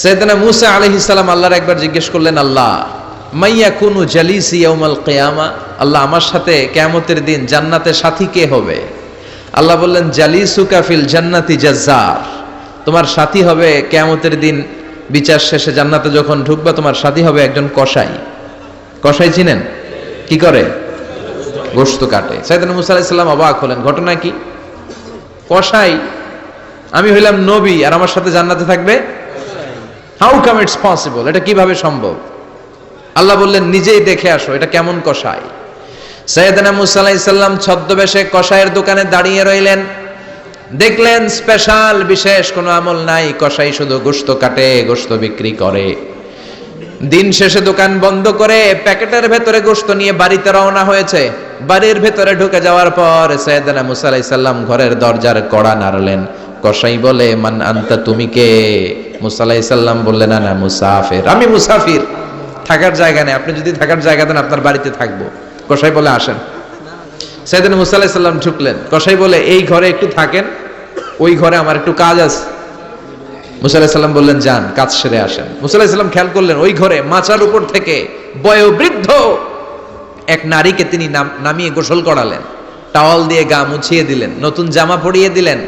সাইয়েদনা মূসা আলাইহিস সালাম আল্লাহর একবার জিজ্ঞেস করলেন, আল্লাহ মাইয়াকুনু জালিসি ইয়াউমাল কিয়ামা, আল্লাহ আমার সাথে কিয়ামতের দিন জান্নাতে সাথী কে হবে? আল্লাহ বললেন, জালিসুকা ফিল জান্নাতি জাজ্জার, তোমার সাথী হবে কিয়ামতের দিন বিচার শেষে জান্নাতে যখন ঢুকবা তোমার সাথী হবে একজন কসাই। কসাই চিনেন? কি করে? গোশত কাটে। সাইয়েদনা মূসা আলাইহিস সালাম অবাক হলেন, ঘটনা কি? কসাই? আমি হইলাম নবী আর আমার সাথে জান্নাতে থাকবে? হাউ কাম ইটস পসিবল, এটা কিভাবে সম্ভব? আল্লাহ বললেন, নিজেই দেখে আসো এটা কেমন কসাই। সাইয়েদনা মূসা আলাইহিস সালাম ছদ্মবেশে কসাইয়ের দোকানে দাঁড়িয়ে রইলেন। দেখলেন স্পেশাল বিশেষ কোনো আমল নাই, কসাই শুধু গোশত কাটে, গোশত বিক্রি করে। দিন শেষে দোকান বন্ধ করে প্যাকেটের ভেতরে গোশত নিয়ে বাড়িতে রওনা হয়েছে। বাড়ির ভেতরে ঢুকে যাওয়ার পর সাইয়েদনা মূসা আলাইহিস সালাম ঘরের দরজার কড়া নাড়লেন। কসাই বলে, মান আনতা, তুমি কে? মূসা আলাইহিস সালাম বললেন, আনা মুসাফির, আমি মুসাফির, থাকার জায়গা নেই, আপনি যদি থাকার জায়গা দেন আপনার বাড়িতে থাকবো। কসাই বলে, আসেন। সাইয়েদনা মূসা আলাইহিস সালাম ঢুকলেন। কসাই বলে, এই ঘরে একটু থাকেন, ওই ঘরে আমার একটু কাজ আছে। মূসা আলাইহিস সালাম বললেন, যান, কাজ সেরে আসেন। মূসা আলাইহিস সালাম খেয়াল করলেন ওই ঘরে মাচার উপর থেকে বয়োবৃদ্ধ এক নারীকে তিনি নামিয়ে গোসল করালেন, টাওয়াল দিয়ে গা মুছিয়ে দিলেন, নতুন জামা পরিয়ে দিলেন।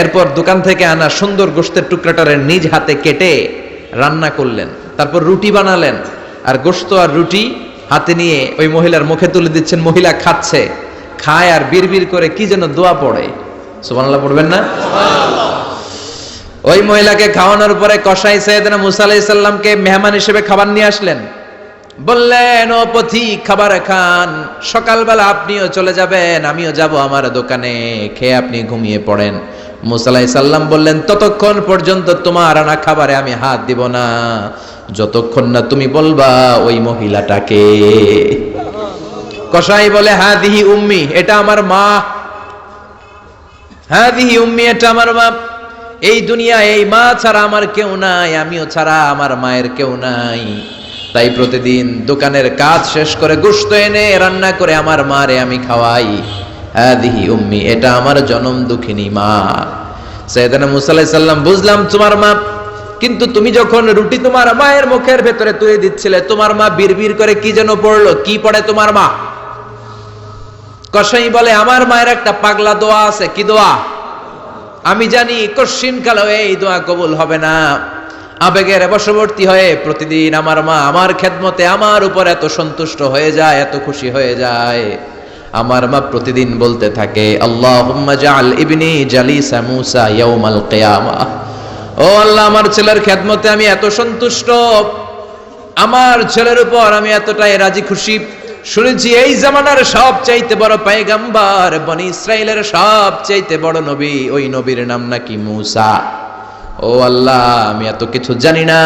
এরপর দোকান থেকে আনা সুন্দর গোশতের টুকরাটারে নিজ হাতে কেটে রান্না করলেন। তারপর রুটি বানালেন আর গোশত আর রুটি হাতে নিয়ে ওই মহিলার মুখে তুলে দিচ্ছেন। মহিলা খাচ্ছে, খায় আর বিড়বিড় করে কি যেন দোয়া পড়ে। সুবহানাল্লাহ পড়বেন না? ওই মহিলাকে খাওয়ানোর পরে কসাই সাইয়েদনা মূসা আলাইহিস সালামকে মেহমান হিসেবে খাবার নিয়ে আসলেন। বললেন, ও পথিক, খাবার খান, সকালবেলা আপনিও চলে যাবেন, আমিও যাব আমার দোকানে, খেয়ে আপনি ঘুমিয়ে পড়েন। মূসা আলাইহিস সালাম বললেন, ততক্ষণ পর্যন্ত তোমার আনা খাবারে আমি হাত দিব না যতক্ষণ না তুমি বলবা ওই মহিলাটাকে। কসাই বলে, হাদিহি উম্মি, এটা আমার মা। হাদিহি উম্মি, এটা আমার মা। এই দুনিয়া এই মা ছাড়া আমার কেউ নাই, আমিও ছাড়া আমার মায়ের কেউ নাই। তাই প্রতিদিন দোকানের কাজ শেষ করে গোশত এনে রান্না করে আমার মারে আমি খাওয়াই। হাদিহি উম্মি, এটা আমার জনম দুঃখিনী মা। সাইয়েদনা মূসা আলাইহিস সালাম, বুঝলাম তোমার মা, কিন্তু তুমি যখন রুটি তোমার মায়ের মুখের ভেতরে তুলে দিচ্ছিলে তোমার মা বিড়বিড় করে কি যেন পড়লো, কি পড়ে তোমার মা? কসাই বলে, আমার মায়ের একটা পাগলা দোয়া আছে। কি দোয়া? আমি জানি কশিন কালো এই দোয়া কবুল হবে না। আবেগের বশবর্তী হয়ে প্রতিদিন আমার মা আমার খেদমতে আমার উপর এত সন্তুষ্ট হয়ে যায়, এত খুশি হয়ে যায়। আমার মা প্রতিদিন বলতে থাকে, আল্লাহুম্মা জাআল ইবনি জালিসা মূসা ইয়াউমাল কিয়ামা। ও আল্লাহ, আমার ছেলের খেদমতে আমি এত সন্তুষ্ট, আমার ছেলের উপর আমি এতটাই রাজি খুশি। শুনেছি এই জামানার সবচাইতে বড় পয়গম্বর, বনি ইসরাইলের সবচাইতে বড় নবী, ওই নবীর নাম নাকি মূসা। ও আল্লাহ, আমি এত কিছু জানি না,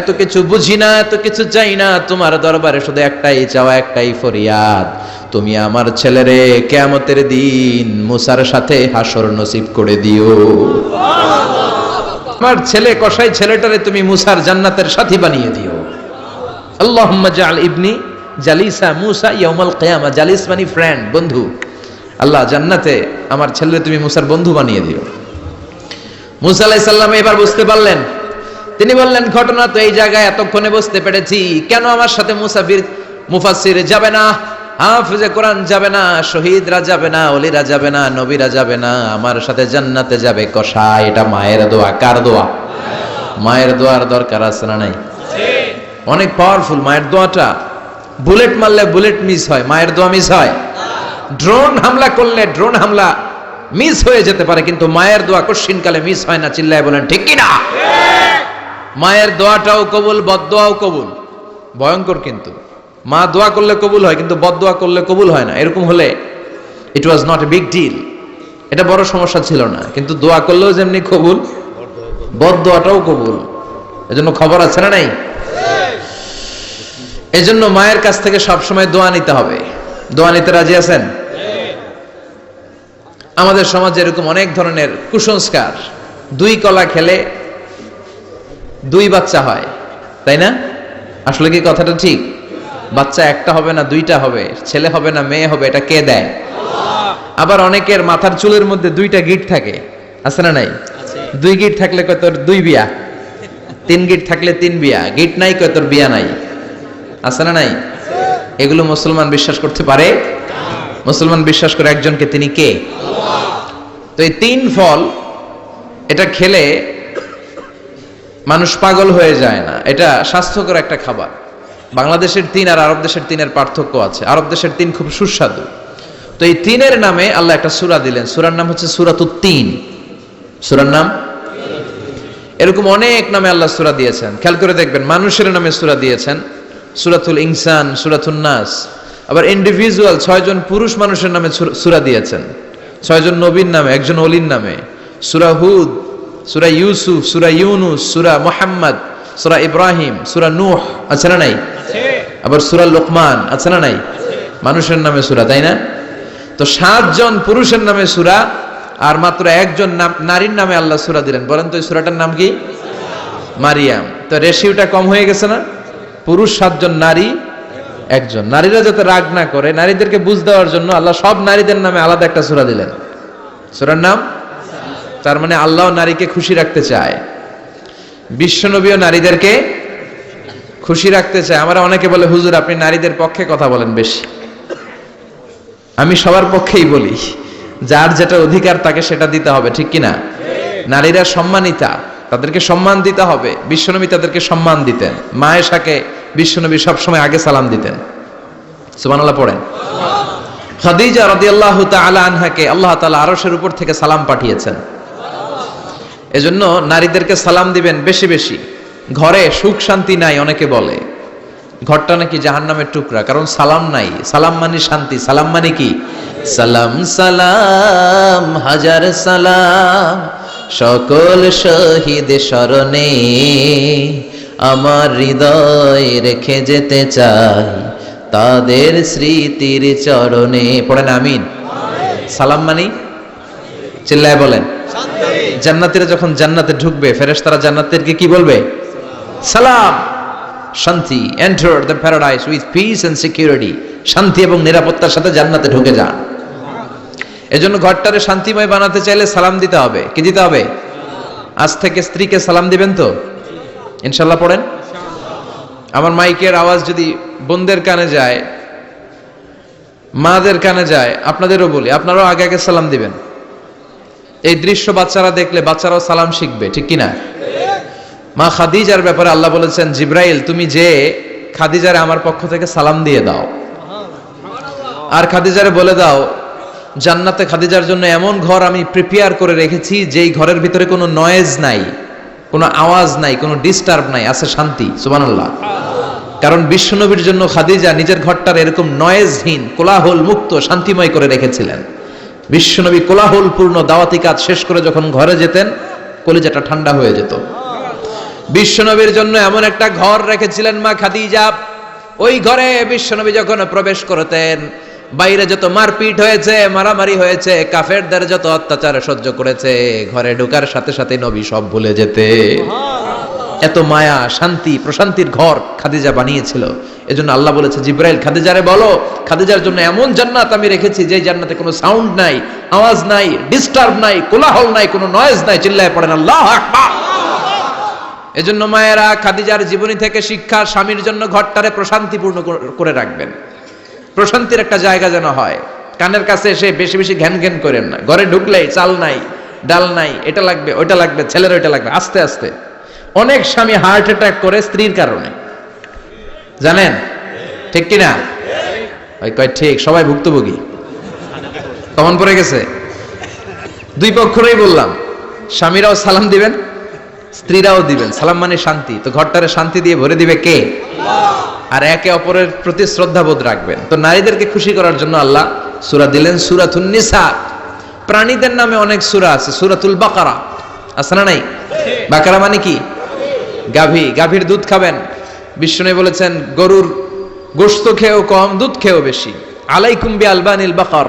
এত কিছু বুঝি না, এত কিছু চাই না, তোমার দরবারে শুধু একটাই চাওয়া, একটাই ফরিয়াদ, তুমি আমার ছেলেরে কিয়ামতের দিন মূসার সাথে হাসর নসিব করে দিও। আমার ছেলে কসাই ছেলেটারে তুমি মূসার জান্নাতের সাথী বানিয়ে দিও। আল্লাহুম্মা জাআল ইবনি জালিসা মূসা ইয়াউমাল কিয়ামা। জালিস মানে ফ্রেন্ড, বন্ধু। আল্লাহ, জান্নাতে আমার ছেলেরে তুমি মূসার বন্ধু বানিয়ে দিও। মূসা আলাইহিস সালাম এবার বুঝতে পারলেন। তিনি বললেন, ঘটনা তো এই জায়গায় এতক্ষণে বুঝতে পেরেছি, কেন আমার সাথে মুফাসসির যাবে না, হাফেজে কোরআন যাবে না, শহীদরা যাবে না, ওলিরা যাবে না, নবীরা যাবে না, আমার সাথে জান্নাতে যাবে কসাই। এটা মায়ের দোয়া। কার দোয়া? মায়ের দোয়ার দরকার আছে না নাই? অনেক পাওয়ারফুল মায়ের দোয়াটা। বুলেট মারলে বুলেট মিস হয়, মায়ের দোয়া মিস হয়? ড্রোন হামলা করলে ড্রোন হামলা মিস হয়ে যেতে পারে, কিন্তু মায়ের দোয়া কশিনকালে মিস হয় না। চিল্লায় বলেন ঠিক কিনা? মায়ের দোয়াটাও কবুল, বদদোয়াও কবুল। ভয়ঙ্কর কিন্তু। মা দোয়া করলে কবুল হয়, কিন্তু বদদোয়া করলে কবুল হয় না। এরকম হলে it was not a big deal, এটা বড় সমস্যা ছিল না। কিন্তু দোয়া করলেও যেমনি কবুল, বদদোয়াটাও কবুল। এজন্য খবর আছে না নাই? এজন্য মায়ের কাছ থেকে সবসময় দোয়া নিতে হবে। দোয়া নিতে রাজি আছেন? আমাদের সমাজে এরকম অনেক ধরনের কুসংস্কার। 2 কলা খেলে 2 বাচ্চা হয়, তাই না? আসলে কি কথাটা ঠিক? বাচ্চা একটা হবে না, 2টা হবে, ছেলে হবে না মেয়ে হবে, এটা কে দেয়? আবার অনেকের মাথার চুলের মধ্যে 2টা গিট থাকে, আছে না নাই? 2 গিট থাকলে কয় তোর 2 বিয়া, তিন গিট থাকলে তিন বিয়া, গিট নাই কয় তোর বিয়া নাই, আছে না নাই? এগুলো মুসলমান বিশ্বাস করতে পারে? মুসলমান বিশ্বাস করে একজনকে, তিনি কে? তো এই তিন ফল, এটা খেলে মানুষ পাগল হয়ে যায় না, এটা স্বাস্থ্যকর একটা খাবার। বাংলাদেশের তিন আর আরব দেশের তিনের পার্থক্য আছে। আরব দেশের তিন খুব সুস্বাদু। তো এই তিনের নামে আল্লাহ একটা সূরা দিলেন, সূরার নাম হচ্ছে সূরাতুত তিন। সূরার নাম এরকম অনেক নামে আল্লাহ সূরা দিয়েছেন। খেয়াল করে দেখবেন, মানুষের নামে সূরা দিয়েছেন, সূরাতুল ইনসান, সূরাতুন নাস। আবার ইন্ডিভিজুয়াল 6 জন পুরুষ মানুষের নামে সূরা দিয়েছেন, 6 জন নবীর নামে, একজন ওলির নামে। সূরা হুদ, সূরা ইউসুফ, সূরা ইউনুস, সূরা মুহাম্মদ, সূরা ইব্রাহিম, সূরা নূহ, আছে না নাই? আবার সূরা লোকমান, আছে না নাই? মানুষের নামে সূরা, তাই না? তো 7 জন পুরুষের নামে সূরা, আর মাত্র একজন নারীর নামে আল্লাহ সূরা দিলেন। বলেন তো এই সূরাটার নাম কি? মারিয়াম। তো রেশিওটা কম হয়ে গেছে না? পুরুষ 7 জন, নারী একজন। নারীরা যাতে রাগ না করে, নারীদেরকে বুঝ দেওয়ার জন্য আল্লাহ সব নারীদের নামে আলাদা একটা সূরা দিলেন। সূরার নাম, তার মানে আল্লাহ নারীকে খুশি রাখতে চায়, বিশ্বনবীও নারীদেরকে খুশি রাখতে চায়। আমরা অনেকে বলে, হুজুর আপনি নারীদের পক্ষে কথা বলেন বেশি। আমি সবার পক্ষেই বলি, যার যেটা অধিকার তাকে সেটা দিতে হবে, ঠিক কিনা? নারীরা সম্মানিতা, তাদেরকে সম্মান দিতে হবে। বিশ্বনবী তাদেরকে সম্মান দিতেন। মা আয়েশাকে বিশ্বনবী সবসময় আগে সালাম দিতেন। সুবহানাল্লাহ পড়েন। খাদিজা রাদিয়াল্লাহু তাআলা আনহাকে আল্লাহ তাআলা আরশের উপর থেকে সালাম পাঠিয়েছেন। এজন্য নারীদেরকে সালাম দিবেন বেশি বেশি। ঘরে সুখ শান্তি নাই, অনেকে বলে ঘরটা নাকি জাহান্নামের টুকরা, কারণ সালাম নাই। সালাম মানে শান্তি, সালাম মানে কি? সালাম সালাম হাজার সালাম সকল শহীদ স্মরণে, আমার হৃদয় রেখে যেতে চাই তাদের স্মৃতির চরণে। পড়েন আমিন। সালাম মানে চিল্লায় বলেন। জান্নাতীরা যখন জান্নাতে ঢুকবে, ফেরেশতারা জান্নাতীদেরকে কি বলবে? সালাম, শান্তি। Enter the paradise with peace and security. শান্তি এবং নিরাপত্তার সাথে জান্নাতে ঢুকে যান। এজন্য ঘরটারে শান্তিময় বানাতে চাইলে সালাম দিতে হবে। কি দিতে হবে? আজ থেকে স্ত্রীকে সালাম দিবেন তো ইনশাআল্লাহ। পড়েন। আমার মাইকের আওয়াজ যদি বোনদের কানে যায়, মাদের কানে যায়, আপনাদেরও বলি, আপনারাও আগে আগে সালাম দিবেন। এই দৃশ্য বাচ্চারা দেখলে বাচ্চারাও সালাম শিখবে, ঠিক কিনা? মা খাদিজার ব্যাপারে আল্লাহ বলেছেন, জিব্রাইল তুমি যে খাদিজারে আমার পক্ষ থেকে সালাম দিয়ে দাও, আর খাদিজারে বলে দাও জান্নাতে খাদিজার জন্য এমন ঘর আমি প্রিপেয়ার করে রেখেছি যেই ঘরের ভিতরে কোনো নয়েজ নাই, কোনো আওয়াজ নাই, কোনো ডিস্টার্ব নাই, আছে শান্তি। সুবহানাল্লাহ। কারণ বিশ্বনবীর জন্য খাদিজা নিজের ঘরটার এরকম নয়েজহীন, কোলাহল মুক্ত, শান্তিময় করে রেখেছিলেন। বিশ্বনবী কোলাহলপূর্ণ দাওয়াতি কাজ শেষ করে যখন ঘরে যেতেন, কলিজাটা ঠান্ডা হয়ে যেত। বিশ্বনবীর জন্য এমন একটা ঘর রেখেছিলেন মা খাদিজা, ওই ঘরে বিশ্বনবী যখন প্রবেশ করতেন, বাইরে যত মারপিট হয়েছে, মারামারি হয়েছে, কাফেরদের যত অত্যাচার সহ্য করেছে, ঘরে ঢোকার সাথে সাথে নবী সব ভুলে যেতে। এত মায়া, শান্তি, প্রশান্তির ঘর খাদিজা বানিয়েছিল। এজন্য আল্লাহ বলেছে, জিব্রাইল খাদিজারে বলো, খাদিজার জন্য এমন জান্নাত আমি রেখেছি যে জান্নাতে কোনো সাউন্ড নাই, আওয়াজ নাই, ডিস্টার্ব নাই, কোলাহল নাই, কোনো নয়েজ নাই। চিল্লায় পড়েন আল্লাহু আকবার। এজন্য মায়েরা খাদিজার জীবনী থেকে শিক্ষা, স্বামীর জন্য ঘরটারে প্রশান্তিপূর্ণ করে রাখবেন। প্রশান্তির একটা জায়গা যেন হয়। কানের কাছে এসে বেশি বেশি ঘ্যান ঘ্যান করেন না। ঘরে ঢুকলেই চাল নাই, ডাল নাই, এটা লাগবে, ওইটা লাগবে, ছেলের ওইটা লাগবে। আস্তে আস্তে অনেক স্বামী হার্ট অ্যাটাক করে স্ত্রীর কারণে, জানেন ঠিক কিনা? ওই কয় ঠিক, সবাই ভুক্তভোগী। কমন পড়ে গেছে। দুই পক্ষেরই বললাম, স্বামীরাও সালাম দিবেন, স্ত্রীরাও দিবেন। সালাম মানে শান্তি। তো ঘরটারে শান্তি দিয়ে ভরে দিবে কে? আর একে অপরের প্রতি শ্রদ্ধাবোধ রাখবেন। তো নারীদেরকে খুশি করার জন্য আল্লাহ সূরা দিলেন, সূরাতুন নিসা। প্রাণীদের নামে অনেক সূরা আছে, সূরাতুল বাকারা আছে না নাই? বাকারা মানে কি? গাভী। গাভীর দুধ খাবেন। বিষ্ণু বলেছেন, গরুর গোশত খেয়েও কম, দুধ খেয়েও বেশি। আলাইকুম বিআলবানিল বাকার,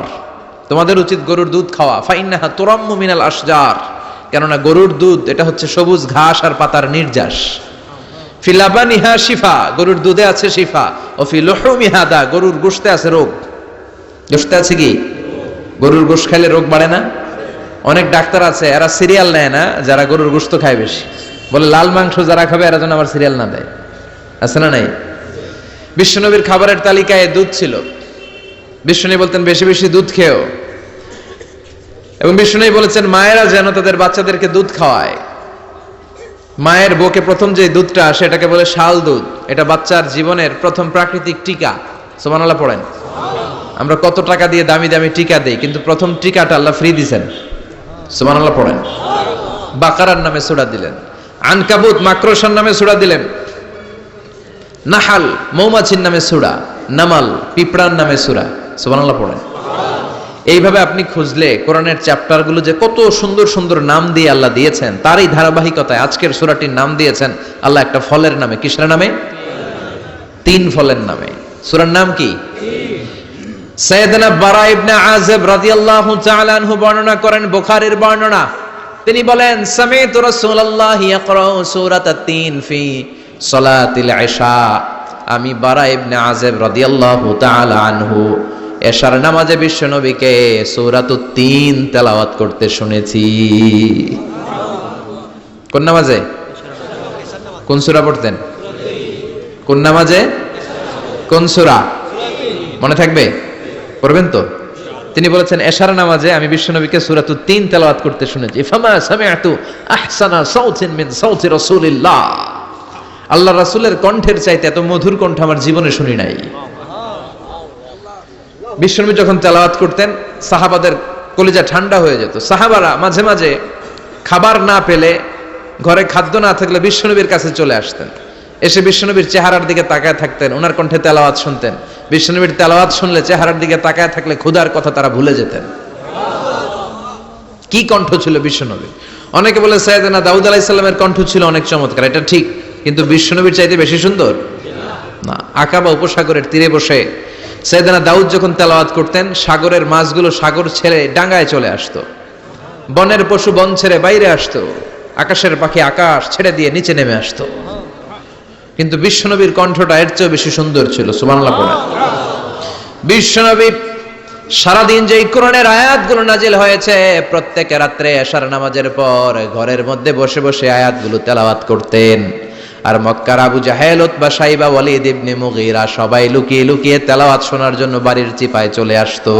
তোমাদের উচিত গরুর দুধ খাওয়া। ফাইন্নাহা তুরাম্মু মিনাল আশজার, কেননা গরুর দুধ এটা হচ্ছে সবুজ ঘাস আর পাতার নির্যাস। ফি লাবানিহা শিফা, গরুর দুধে আছে শিফা। ও ফি লুহুমিহা দা, গরুর গোশতে আছে রোগ। গোশতে আছে কি? গরুর গোশত খেলে রোগ বাড়ে না? অনেক ডাক্তার আছে, এরা সিরিয়াল নেয় না, যারা গরুর গোশত খায় বেশি। বলে লাল মাংস যারা খাবে এরা যেন আমার সিরিয়াল না দেয়, আছে না নাই? বিশ্বনবীর খাবারের তালিকায় দুধ ছিল। বিশ্বনবী বলতেন বেশি বেশি দুধ খেও, এবং বিশ্বনবী বলেছেন মায়েরা যেন তাদের বাচ্চাদেরকে দুধ খাওয়ায়। মায়ের বুকে প্রথম যে দুধটা আসে এটাকে বলে শাল দুধ। এটা বাচ্চার জীবনের প্রথম প্রাকৃতিক টিকা। সুবহানাল্লাহ পড়েন। আমরা কত টাকা দিয়ে দামি দামি টিকা দেই, কিন্তু প্রথম টিকাটা আল্লাহ ফ্রি দিয়েছেন। সুবহানাল্লাহ পড়েন। বাকারার নামে সূরা দিলেন, আনকাবুত মাকড়সার নামে সূরা দিলেন, নাহাল মৌমাছির নামে সূরা, নামাল পিঁপড়ার নামে সূরা। সুবহানাল্লাহ পড়েন। এইভাবে আপনি খুঁজলে কোরআনের চ্যাপ্টার গুলো যে কত সুন্দর সুন্দর নাম দিয়ে আল্লাহ দিয়েছেন, তারই ধারাবাহিকতায় আজকের সূরাটির নাম দিয়েছেন আল্লাহ একটা ফলের নামে। কিসের নামে? তিন ফলের নামে। সূরার নাম কি? সাইয়েদনা বারা ইবনে আযিব রাদিয়াল্লাহু তাআলা আনহু বর্ণনা করেন, বুখারীর বর্ণনা। তিনি বলেন সামি'তু রাসূলুল্লাহি ইয়াকরাউ সূরাতাত তিন ফি সালাতিল ইশা। আমি বারা ইবনে আযিব রাদিয়াল্লাহু তাআলা আনহু এশার নামাজে বিশ্বনবীকে সূরাতুত তিন তেলাওয়াত করতে শুনেছি। কোন নামাজে? কোন সূরা পড়তেন? কোন নামাজে? কোন সূরা? মনে থাকবে? পড়বেন তো? তিনি বলেছেন এশার নামাজে আমি বিশ্বনবীকে সূরাতুত তিন তেলাওয়াত করতে শুনেছি। ফামা সামি'তু আহসানা সাউতিন মিন সাউতি রাসূলিল্লাহ। আল্লাহর রাসূলের কণ্ঠের চাইতে এত মধুর কণ্ঠ আমার জীবনে শুনি নাই। বিশ্বনবী যখন তেলাওয়াত করতেন সাহাবাদের কলিজা ঠান্ডা হয়ে যেত। সাহাবারা মাঝে মাঝে খাবার না পেলে, ঘরে খাদ্য না থাকলে বিশ্বনবীর কাছে চলে আসতেন। এসে বিশ্বনবীর চেহারার দিকে তাকায় থাকতেন, ওনার কণ্ঠে তেলাওয়াত শুনতেন। বিশ্বনবীর তেলাওয়াত শুনলে চেহারার দিকে তাকায় থাকলে ক্ষুধার কথা তারা ভুলে যেতেন। কি কণ্ঠ ছিল বিশ্বনবীর! অনেকে বলে সাইয়েদনা দাউদ আলাইহিস সালামের কণ্ঠ ছিল অনেক চমৎকার, এটা ঠিক, কিন্তু বিশ্বনবীর চাইতে বেশি সুন্দর না। আকাবা উপসাগরের তীরে বসে সাইয়েদনা দাউদ যখন তেলাওয়াত করতেন, সাগরের মাছগুলো সাগর ছেড়ে ডাঙ্গায় চলে আসতো, বনের পশু বন ছেড়ে বাইরে আসতো, আকাশের পাখি আকাশ ছেড়ে দিয়ে নিচে নেমে আসতো। কিন্তু বিশ্বনবীর কণ্ঠটা এর চেয়ে বেশি সুন্দর ছিল। সুবহানাল্লাহ পড়েন। বিশ্বনবী সারাদিন যে কোরআনের আয়াতগুলো নাজিল হয়েছে, প্রত্যেক রাত্রে এশার নামাজের পর ঘরের মধ্যে বসে বসে আয়াতগুলো তেলাওয়াত করতেন। আর মক্কার আবু জাহেল, উতবা, শাইবা, ওয়ালিদ ইবনে মুগীরা সবাই লুকিয়ে লুকিয়ে তেলাওয়াত শোনার জন্য বাড়ির চিপায় চলে আসতো।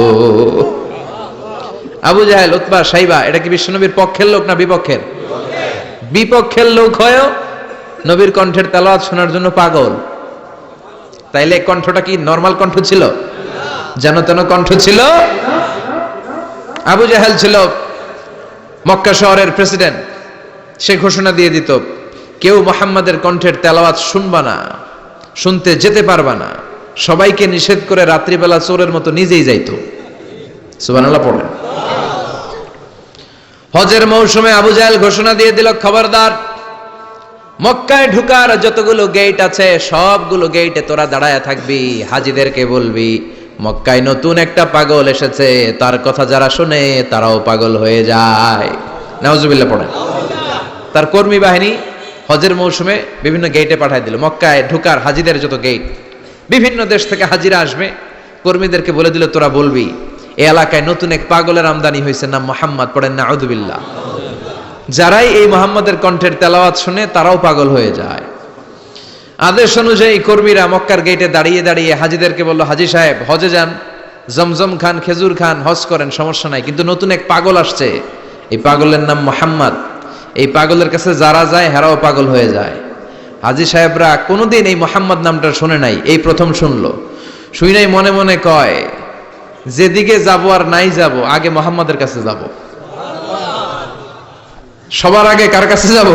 আবু জাহেল, উতবা, শাইবা এটা কি বিশ্বনবীর পক্ষের লোক না বিপক্ষের? বিপক্ষের লোক হয়েও নবীর কণ্ঠের তেলাওয়াত শোনার জন্য পাগল। তাইলে কণ্ঠটা কি নরমাল কণ্ঠ ছিল? যেন তেন কণ্ঠ ছিল। আবু জাহেল ছিল মক্কা শহরের প্রেসিডেন্ট। সে ঘোষণা দিয়ে দিত, কেউ মুহাম্মাদের কণ্ঠের তেলাওয়াত শুনবা না, শুনতে যেতে পারবা না। সবাইকে নিষেধ করে রাত্রিবেলা চোরের মতো নিজেই যাইতো। সুবহানাল্লাহ পড়েন। হজের মৌসুমে আবু জাহেল ঘোষণা দিয়ে দিল, খবরদার, মক্কায় ঢুকার যতগুলো গেট আছে সবগুলো গেটে তোরা দাঁড়ায় থাকবি, হাজিদেরকে বলবি মক্কায় নতুন একটা পাগল এসেছে, তার কথা যারা শুনে তারাও পাগল হয়ে যায়। নাউজুবিল্লাহ পড়েন। তার কর্মী বাহিনী হজের মৌসুমে বিভিন্ন গেটে পাঠায় দিল। মক্কায় ঢুকার হাজিদের যত গেট, বিভিন্ন দেশ থেকে হাজিরা আসবে, কর্মীদেরকে বলে দিল তোরা বলবি এই এলাকায় নতুন এক পাগলের আমদানি হয়েছে, নাম মুহাম্মদ। পড়েন না আউযুবিল্লাহ। যারাই এই মুহাম্মাদের কণ্ঠের তেলাওয়াত শুনে তারাও পাগল হয়ে যায়। আদেশ অনুযায়ী কর্মীরা মক্কার গেটে দাঁড়িয়ে দাঁড়িয়ে হাজিদেরকে বলল, হাজি সাহেব হজে যান, জমজম খান, খেজুর খান, হজ করেন, সমস্যা নাই, কিন্তু নতুন এক পাগল আসছে, এই পাগলের নাম মুহাম্মদ। এই পাগলের কাছে যারা যায় হেরাও পাগল হয়ে যায়। হাজি সাহেবরা কোনোদিন এই মুহাম্মদ নামটা শুনে নাই, এই প্রথম শুনলো। শুই নাই মনে মনে কয়, যেদিকে যাব আর নাই যাব, আগে মুহাম্মাদের কাছে যাব। সবার আগে কার কাছে যাব?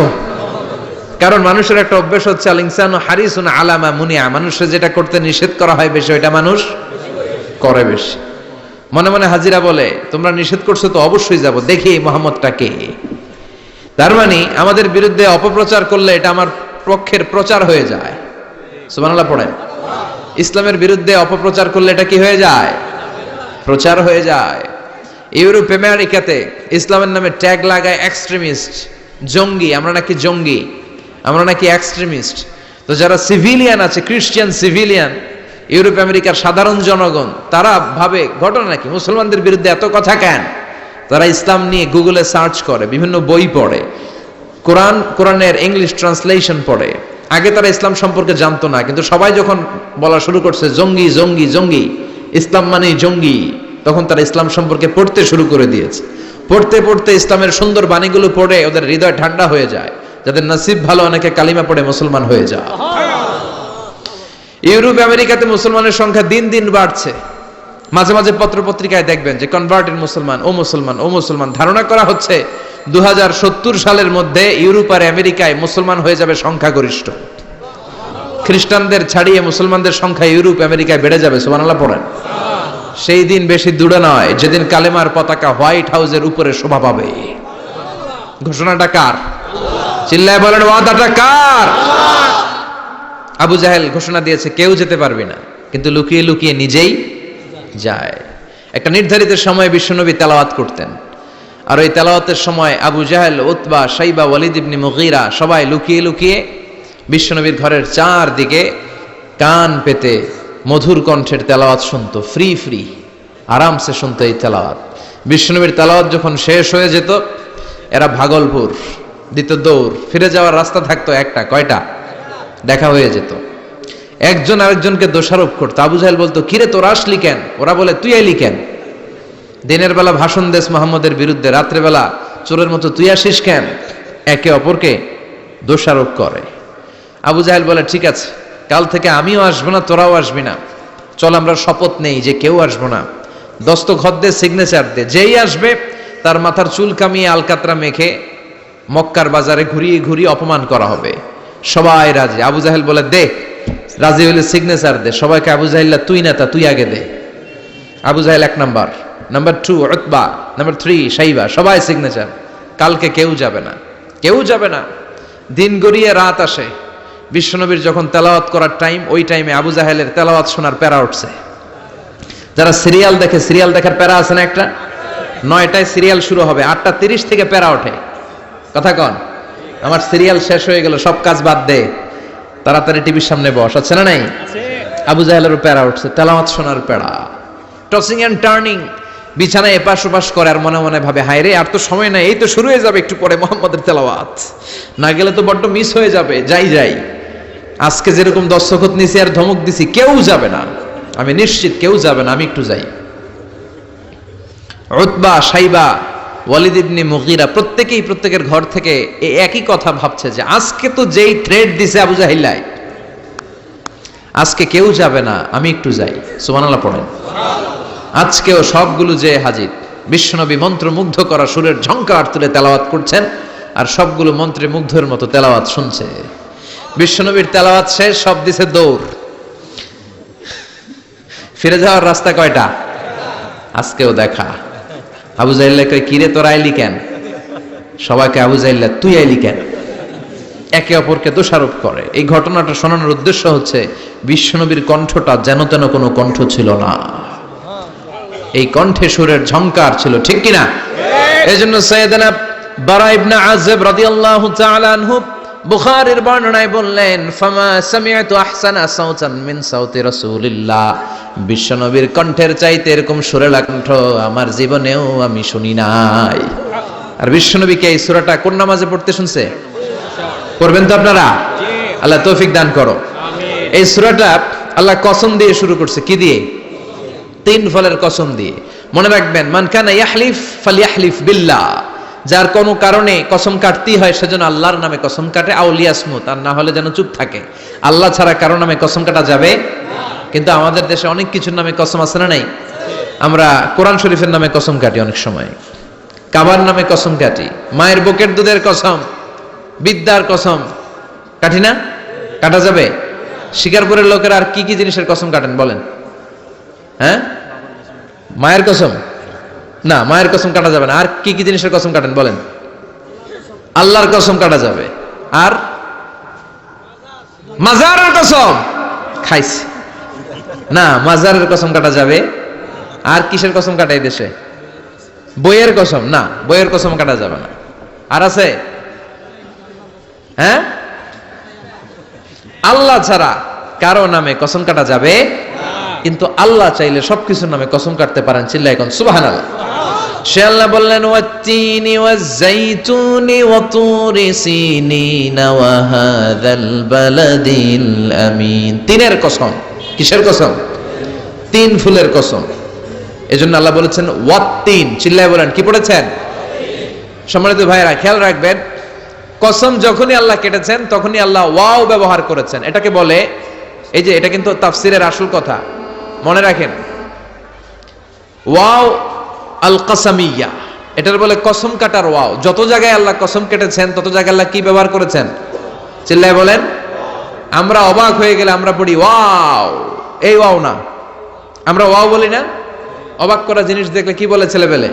কারণ মানুষের একটা অভ্যাস হচ্ছে আল ইনসানু হারিসুন আলা মা মুনিয়া, মানুষের যেটা করতে নিষেধ করা হয় বেশি, ওইটা মানুষ করে বেশি। মনে মনে হাজিরা বলে, তোমরা নিষেধ করছো তো অবশ্যই যাব, দেখি এই মুহাম্মদটা কে। তার মানে আমাদের বিরুদ্ধে অপপ্রচার করলে এটা আমার পক্ষের প্রচার হয়ে যায়। সুবহানাল্লাহ পড়েন। ইসলামের বিরুদ্ধে অপপ্রচার করলে এটা কি হয়ে যায়? প্রচার হয়ে যায়। ইউরোপ আমেরিকাতে ইসলামের নামে ট্যাগ লাগায় এক্সট্রিমিস্ট, জঙ্গি। আমরা নাকি জঙ্গি, আমরা নাকি এক্সট্রিমিস্ট। তো যারা সিভিলিয়ান আছে, খ্রিস্টান সিভিলিয়ান, ইউরোপ আমেরিকার সাধারণ জনগণ, তারা ভাবে ঘটনা নাকি মুসলমানদের বিরুদ্ধে এত কথা কেন? তারা ইসলাম নিয়ে গুগলে সার্চ করে, বিভিন্ন বই পড়ে, কোরআনের ইংলিশ ট্রান্সলেশন পড়ে। আগে তারা ইসলাম সম্পর্কে জানতো না, কিন্তু সবাই যখন বলা শুরু করছে জঙ্গি জঙ্গি জঙ্গি, ইসলাম মানে জঙ্গি, তখন তারা ইসলাম সম্পর্কে পড়তে শুরু করে দিয়েছে। পড়তে পড়তে ইসলামের সুন্দর বাণীগুলো পড়ে ওদের হৃদয় ঠান্ডা হয়ে যায়। যাদের নসিব ভালো, অনেকে কালিমা পড়ে মুসলমান হয়ে যায়। ইউরোপ আমেরিকাতে মুসলমানের সংখ্যা দিন দিন বাড়ছে। মাঝে মাঝে পত্র পত্রিকায় দেখবেন যে কনভার্টেড মুসলমান, ও মুসলমান, ও মুসলমান। ধারণা করা হচ্ছে 2070 সালের মধ্যে ইউরোপ আর আমেরিকায় মুসলমান হয়ে যাবে সংখ্যাগরিষ্ঠ। খ্রিস্টানদের ছাড়িয়ে মুসলমানদের সংখ্যা ইউরোপ আমেরিকায় বেড়ে যাবে। সুবহানাল্লাহ পড়েন। সেই দিন বেশি দূরে নয় যেদিন কালেমার পতাকা হোয়াইট হাউসের উপরে শোভা পাবে। ঘোষণাটা কার? চিল্লায় বলেন, ওয়াদাটা কার? আবু জাহেল ঘোষণা দিয়েছে কেউ যেতে পারবে না, কিন্তু লুকিয়ে লুকিয়ে নিজেই যায়। একটা নির্ধারিত সময়ে বিশ্বনবী তেলাওয়াত করতেন, আর ওই তেলাওয়াতের সময় আবু জাহেল, উতবা, শাইবা, ওয়ালিদ ইবনে মুগীরা সবাই লুকিয়ে লুকিয়ে বিশ্বনবীর ঘরের চারদিকে কান পেতে মধুর কণ্ঠের তেলাওয়াত শুনতো। ফ্রি ফ্রি আরামসে শুনতো এই তেলাওয়াত। বিশ্বনবীর তেলাওয়াত যখন শেষ হয়ে যেত, এরা ভাগলপুর দিত দৌড়। ফিরে যাওয়ার রাস্তা থাকতো একটা, কয়টা? দেখা হয়ে যেত। একজন আরেকজনকে দোষারোপ করতো। আবু জাহেল বলতো, কিরে তোরা আসলি কেন? ওরা বলে, তুই আইলি কেন? দিনের বেলা ভাষণ দেশ মোহাম্মদের বিরুদ্ধে, রাত্রে বেলা চোরের মতো তুই আসিস কেন? একে অপরকে দোষারোপ করে। আবু জাহেল বলে, ঠিক আছে, কাল থেকে আমিও আসবো না, তোরাও আসবি না। চল আমরা শপথ নেই যে কেউ আসবো না। দস্তখত দে, সিগনেচার দে, যেই আসবে তার মাথার চুল কামিয়ে আলকাতরা মেখে মক্কার বাজারে ঘুরিয়ে ঘুরিয়ে অপমান করা হবে। সবাই রাজি। আবু জাহেল বলে, দে, রাজি হলে সিগনেচার দে। সবাইকে আবু জাহেল্লা, তুই নেতা, তুই আগে দে। আবু জাহেল 1 নাম্বার, নাম্বার 2 উতবা, নাম্বার 3 শাইবা, সবাই সিগনেচার। কালকে কেউ যাবে না, কেউ যাবে না। দিন গড়িয়ে রাত আসে। বিশ্বনবীর যখন তেলাওয়াত করার টাইম, ওই টাইমে আবু জাহেলের তেলাওয়াত শোনার প্যারা উঠছে। যারা সিরিয়াল দেখে, সিরিয়াল দেখার প্যারা আছে না একটা? 9টায় সিরিয়াল শুরু হবে, 8:30 থেকে প্যারা ওঠে। কথা কন, আমার সিরিয়াল শেষ হয়ে গেল, সব কাজ বাদ দে, তাড়াতাড়ি টিভির সামনে বস। আছে না নাই? আবু জাহেলেরও প্যারা উঠছে, তেলাওয়াত শোনার প্যারা। টসিং এন্ড টার্নিং, বিছানায় এপাশ ওপাশ করে আর মনে মনে ভাবে, হায় রে, আর তো সময় নাই, এই তো শুরু হয়ে যাবে একটু পরে মোহাম্মদের তেলাওয়াত। না গেলে তো বড্ড মিস হয়ে যাবে। যাই যাই, আজকে যেরকম দস্তখত নিছি আর ধমক দিছি, কেউ যাবে না, আমি নিশ্চিত কেউ যাবে না, আমি একটু যাই। উতবা, শাইবা, ওয়ালিদ ইবনে মুগীরা প্রত্যেকেই প্রত্যেকের ঘর থেকে এই একই কথা ভাবছে যে আজকে তো যেই থ্রেড দিছে আবু জাহিল্লাই, আজকে কেউ যাবে না, আমি একটু যাই। সুবহানাল্লাহ পড়েন। আজকেও সবগুলো যে হাজির। বিশ্বনবী মন্ত্রমুগ্ধ করা সুরের ঝংকার তুলে তেলাওয়াত করছেন, আর সবগুলো মন্ত্রে মুগ্ধের মতো তেলাওয়াত শুনছে। বিশ্বনবীর তেলাওয়াত শেষ, সব দিছে দৌড়। ফিরে যাওয়ার রাস্তা কয়টা? আজকেও দেখা। আবু জাহিল্লা কয়, কিরে তোরা আইলি কেন? সবাইকে আবু জাহিল্লা, তুই আইলি কেন? একে অপরকে দোষারোপ করে। এই ঘটনাটা শোনানোর উদ্দেশ্য হচ্ছে বিশ্বনবীর কণ্ঠটা যেন তেন কোনো কণ্ঠ ছিল না, এই কণ্ঠে সুরের ঝংকার ছিল, ঠিক কিনা? এজন্য সাইয়েদনা বারা ইবনে আযিব রাদিয়াল্লাহু তাআলা আনহু বুখারীর বর্ণনায় বললেন, ফামা সামি'তু আহসানা সাওতান মিন সাওতি রাসূলিল্লাহ, বিশ্বনবীর কণ্ঠের চাইতে এরকম সুরেলা কণ্ঠ আমার জীবনেও আমি শুনি নাই। আর বিশ্বনবীকে এই সূরাটা কোন নামাজে পড়তে শুনছে? পড়বেন তো আপনারা? আল্লাহ তৌফিক দান করো। এই সূরাটা আল্লাহ কসম দিয়ে শুরু করছে। কি দিয়ে? 3 ফলের কসম দিয়ে। মনে রাখবেন, মান কানা ইয়াহলিফ ফালইয়াহলিফ বিল্লাহ, যার কোনো কারণে কসম কাটতেই হয় সেজন্য আল্লাহর নামে কসম কাটে, আউলিয়াসমুত, আর না হলে যেন চুপ থাকে। আল্লাহ ছাড়া কারো নামে কসম কাটা যাবে? কিন্তু আমাদের দেশে অনেক কিছুর নামে কসম আছে না নাই? আমরা কোরআন শরীফের নামে কসম কাটি, অনেক সময় কাবার নামে কসম কাটি, মায়ের বুকের দুধের কসম, বিদ্যার কসম কাটি না? কাটা যাবে? শিকারপুরের লোকেরা আর কি কি জিনিসের কসম কাটেন বলেন? হ্যাঁ, মায়ের কসম না, মায়ের কসম কাটা যাবে না। আর কি কি জিনিসের কসম কাটেন বলেন? আল্লাহর কসম কাটা যাবে। আর মাজারের কসম খাইছি না, মাজারের কসম কাটা যাবে। আর কিসের কসম কাটাই দেশে? বইয়ের কসম না, বইয়ের কসম কাটা যাবে না। আর আছে? হ্যাঁ, আল্লাহ ছাড়া কারো নামে কসম কাটা যাবে, কিন্তু আল্লাহ চাইলে সবকিছুর নামে কসম কাটতে পারেন। চিল্লায় কোন সুবহানাল্লাহ। সে আল্লাহ বললেন ওয়াত্তিনি ওয়াজ্জাইতুনি ওয়া তুরি সিনিন ওয়া হাযাল বালাদিল আমিন। তিনের কসম। কিসের কসম? তিন ফুলের কসম। এজন্য আল্লাহ বলেছেন ওয়াত্তিন। চিল্লায় বলেন, কি পড়েছেন? সম্মানিত ভাইরা খেয়াল রাখবেন, কসম যখনই আল্লাহ কেটেছেন তখনই আল্লাহ ওয়াও ব্যবহার করেছেন। এটাকে বলে, এই যে এটা কিন্তু তাফসীরের আসল কথা, মনে রাখেন, ওয়াও আল কাসামিয়া, এটার বলে কসম কাটার ওয়াও। যত জায়গায় আল্লাহ কসম কেটেছেন তত জায়গায় আল্লাহ কি ব্যবহার করেছেন? চিল্লায় বলেন। আমরা অবাক হয়ে গেলে আমরা পড়ি ওয়াও, এই ওয়াও না, আমরা ওয়াও বলি না? অবাক করা জিনিস দেখলে কি বলে ছেলেবেলে?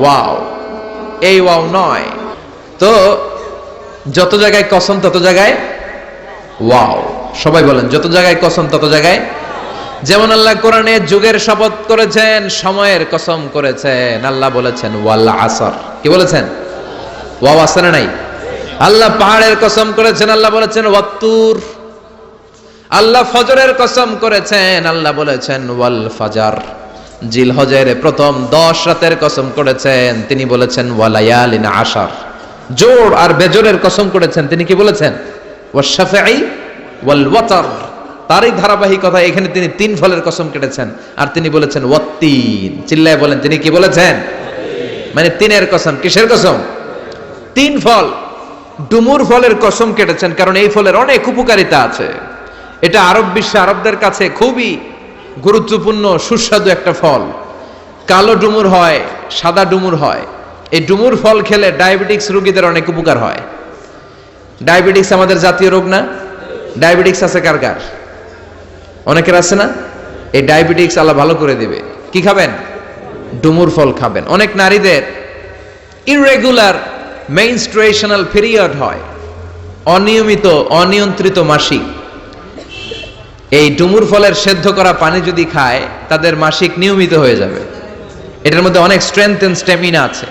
ওয়াও, এই ওয়াও নয়। তো যত জায়গায় কসম তত জায়গায় ওয়াও। সবাই বলেন, যত জায়গায় কসম তত জায়গায়। যেমন আল্লাহ কোরআনে যুগের শপথ করেছেন, সময়ের কসম করেছেন। আল্লাহ বলেছেন ওয়াল আসর। কি বলেছেন? ওয়াও আছে না নাই? আল্লাহ পাহাড়ের কসম করেছেন, আল্লাহ বলেছেন ওয়াত্তুর। আল্লাহ ফজরের কসম করেছেন, আল্লাহ বলেছেন ওয়াল ফাজার। জিলহজের প্রথম 10 রাতের কসম করেছেন, তিনি বলেছেন ওয়ালায়ালিন আশার। জোর আর বেজোরের কসম করেছেন, তিনি কি বলেছেন? ওয়াশফাঈ ওয়াল ওয়াতর। তারই ধারাবাহিকতা এখানে তিনি তিন ফলের কসম কেটেছেন, আর তিনি বলেছেন ওয়াত্তিন। চিল্লায় বলেন, তিনি কি বলেছেন? মানে তিনের কসম। কিসের কসম? তিন ফল। ডুমুর ফলের কসম কেটেছেন, কারণ এই ফলের অনেক উপকারিতা আছে। এটা আরব বিশ্বে আরবদের কাছে খুবই গুরুত্বপূর্ণ সুস্বাদু একটা ফল। কালো ডুমুর হয়, সাদা ডুমুর হয়। এই ডুমুর ফল খেলে ডায়াবেটিক্স রোগীদের অনেক উপকার হয়। ডায়াবেটিক্স আমাদের জাতীয় রোগ না? ডায়াবেটিক্স আছে কার কার? অনেকের আছে না? এই ডায়াবেটিক্স আল্লাহ ভালো করে দিবে। কি খাবেন? ডুমুর ফল খাবেন। অনেক নারীদের ইররেগুলার মেনস্ট্রুয়েশনাল পিরিয়ড হয়, অনিয়মিত অনিয়ন্ত্রিত মাসিক। এই ডুমুর ফলের সেদ্ধ করা পানি যদি খায়, তাদের মাসিক নিয়মিত হয়ে যাবে। এটার মধ্যে অনেক স্ট্রেংথ এন্ড স্ট্যামিনা আছে।